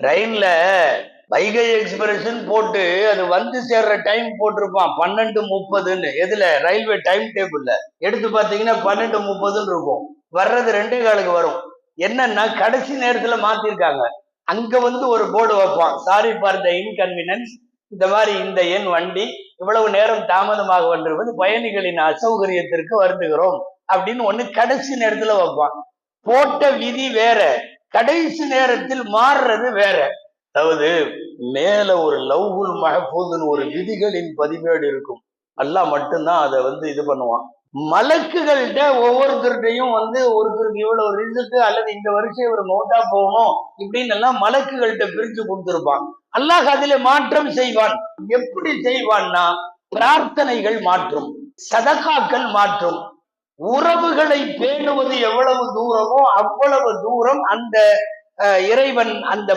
ட்ரெயின்ல வைகை எக்ஸ்பிரஸ் போட்டு அது வந்து சேர்ற டைம் போட்டிருப்பான் 12:30. எதுல? ரயில்வே டைம் டேபிள்ல எடுத்து பாத்தீங்கன்னா 12:30 இருக்கும். வர்றது 2:15 வரும். என்னன்னா கடைசி நேரத்துல மாத்திருக்காங்க. அங்க வந்து ஒரு போர்டு வைப்பான், சாரி ஃபார் த இன்கன்வீனியன்ஸ், இந்த மாதிரி இந்த எண் வண்டி இவ்வளவு நேரம் தாமதமாக வந்திருப்பது பயணிகளின் அசௌகரியத்திற்கு வருந்துகிறோம் அப்படின்னு ஒண்ணு கடைசி நேரத்துல வைப்பான். போட்ட விதி வேற, கடைசி நேரத்தில் மாறுறது வேற. அதாவது மேல ஒரு லவ்ஹுல் மஹ்பூதுன்னு ஒரு விதிகளின் பதிவேடு இருக்கும். அல்லாஹ் மட்டும்தான் அதை வந்து இது பண்ணுவான். மலக்குகள்கிட்ட ஒவ்வொருத்தருடையும் வந்து ஒருத்தருக்கு இவ்வளவு ரிஸ்க் அல்லது இந்த வருஷம் இவர் மௌத்தா போகணும் இப்படின்னு எல்லாம் மலக்குகள்கிட்ட பிரிச்சு கொடுத்திருப்பான். அல்லாஹ் அதிலே மாற்றம் செய்வான். எப்படி செய்வான்னா, பிரார்த்தனைகள் மாற்றும், சதகாக்கள் மாற்றும், உறவுகளை பேணுவது எவ்வளவு தூரமோ அவ்வளவு தூரம் அந்த இறைவன் அந்த